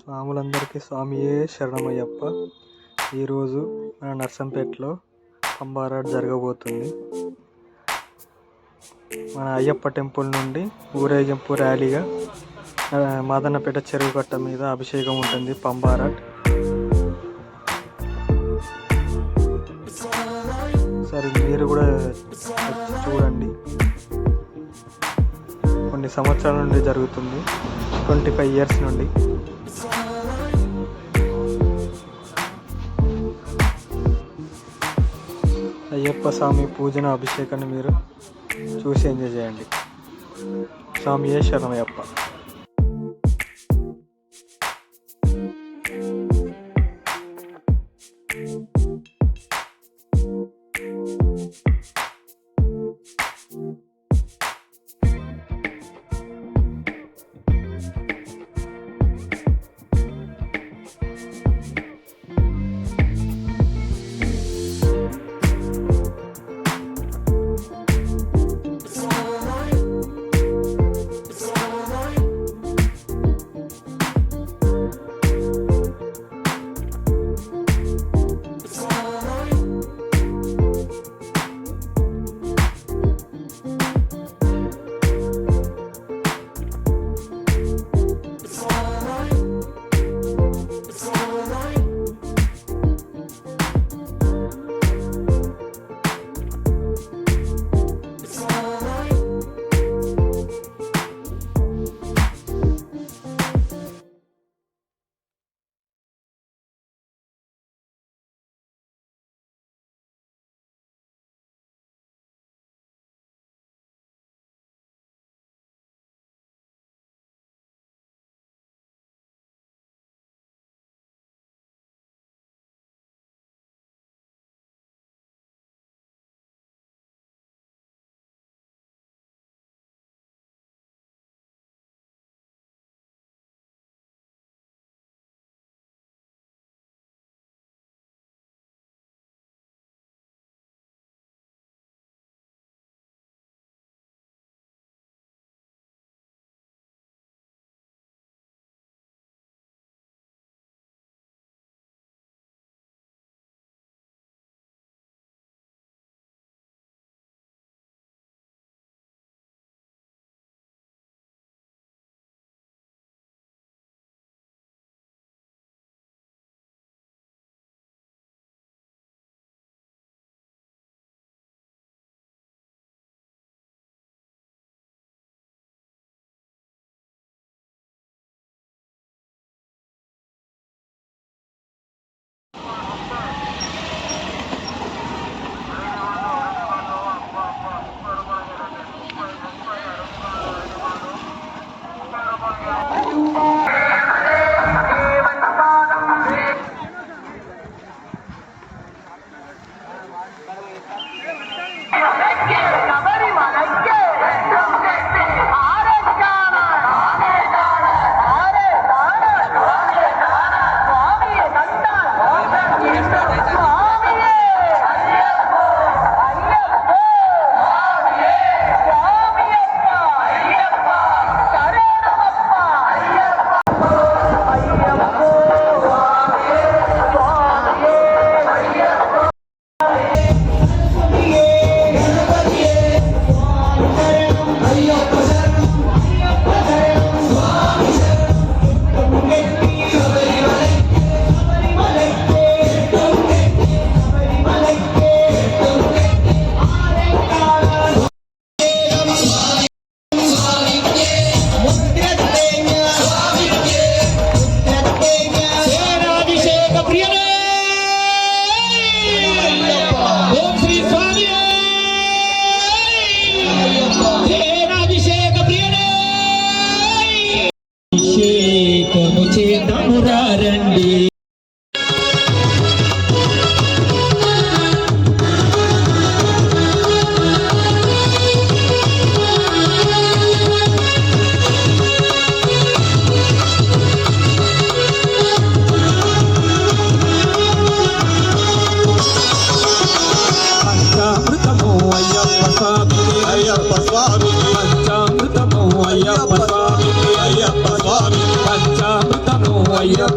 స్వాములందరికీ స్వామియే శరణమయ్యప్ప. ఈరోజు మన నర్సంపేటలో పంబారాడ్ జరగబోతుంది. మన అయ్యప్ప టెంపుల్ నుండి ఊరేగింపు ర్యాలీగా మాదన్నపేట చెరువు కట్ట మీద అభిషేకం ఉంటుంది. పంబారాడ్ సరే, మీరు కూడా చూడండి. కొన్ని సంవత్సరాల నుండి జరుగుతుంది, 25 years నుండి. అయ్యప్ప స్వామి పూజన అభిషేకాన్ని మీరు చూసి ఎంజాయ్ చేయండి. స్వామియే శరణమయ్యప్ప.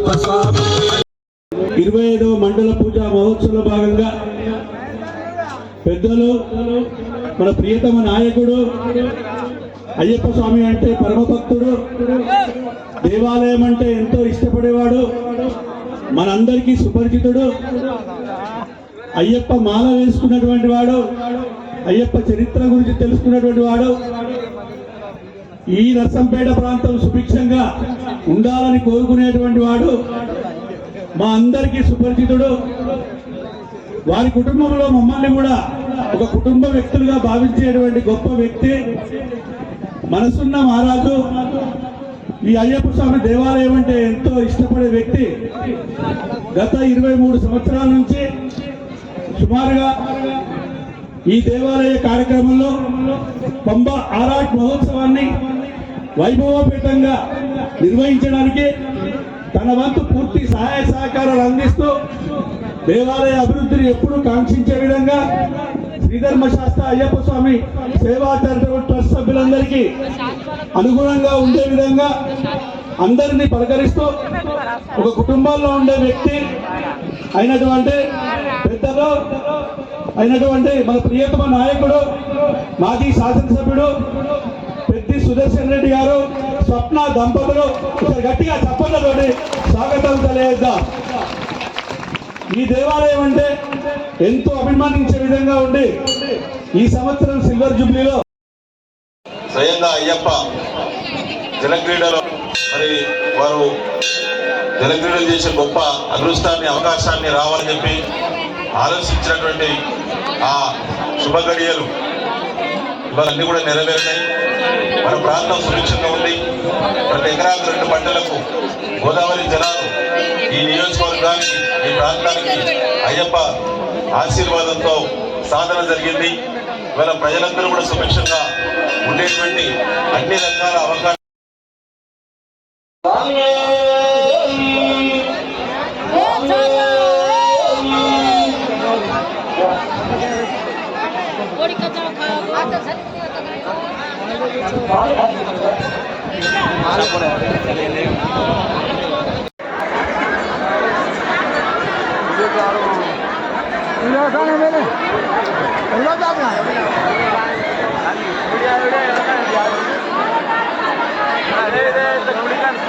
25వ మండల పూజా మహోత్సవంలో భాగంగా పెద్దలు మన ప్రియతమ నాయకుడు అయ్యప్ప స్వామి అంటే పరమభక్తుడు, దేవాలయం అంటే ఎంతో ఇష్టపడేవాడు, మనందరికీ సుపరిచితుడు, అయ్యప్ప మాల వేసుకున్నటువంటి వాడు, అయ్యప్ప చరిత్ర గురించి తెలుసుకున్నటువంటి వాడు, ఈ నర్సంపేట ప్రాంతం సుభిక్షంగా ఉండాలని కోరుకునేటువంటి వాడు, మా అందరికీ సుపరిచితుడు. వారి కుటుంబంలో మమ్మల్ని కూడా ఒక కుటుంబ వ్యక్తులుగా భావించేటువంటి గొప్ప వ్యక్తి మనసున్న మహారాజు. ఈ అయ్యప్ప స్వామి దేవాలయం అంటే ఎంతో ఇష్టపడే వ్యక్తి. గత 23 సంవత్సరాల నుంచి సుమారుగా ఈ దేవాలయ కార్యక్రమంలో పంబ ఆరాట్ మహోత్సవాన్ని వైభవోపేతంగా నిర్వహించడానికి తన వంతు పూర్తి సహాయ సహకారాలు అందిస్తూ దేవాలయ అభివృద్ధిని ఎప్పుడూ కాంక్షించే విధంగా శ్రీధర్మ శాస్త్ర అయ్యప్ప స్వామి సేవా చారిటబుల్ ట్రస్ట్ సభ్యులందరికీ అనుగుణంగా ఉండే విధంగా అందరినీ పలకరిస్తూ ఒక కుటుంబంలో ఉండే వ్యక్తి అయినటువంటి పెద్దలు అయినటువంటి మన ప్రియతమ నాయకుడు, మాజీ శాసనసభ్యుడు పెద్ది సుదర్శన్ రెడ్డి గారు, స్వప్న దంపతులు ఇక్కడ గట్టిగా చప్పట్లతోటి స్వాగతం తెలియజేద్దాం. ఈ దేవాలయం అంటే ఎంతో అభిమానించే విధంగా ఉండి ఈ సంవత్సరం సిల్వర్ జూబ్లీలో స్వయంగా అయ్యప్ప జలక్రీడలో మరి వారు జలక్రీడలు చేసే గొప్ప అదృష్టాన్ని అవకాశాన్ని రావాలని చెప్పి ఆలోచించినటువంటి ఆ శుభగడియలు ఇవన్నీ కూడా నెరవేరినాయి. మన ప్రాంతం సుభిక్షంగా ఉంది. ప్రతి ఎకరాకు 2 పంటలకు గోదావరి జలాలు ఈ నియోజకవర్గానికి ఈ ప్రాంతానికి అయ్యప్ప ఆశీర్వాదంతో సాధన జరిగింది. ఇవాళ ప్రజలందరూ కూడా సుభిక్షంగా ఉండేటువంటి అన్ని రకాల అవకాశాలు Ada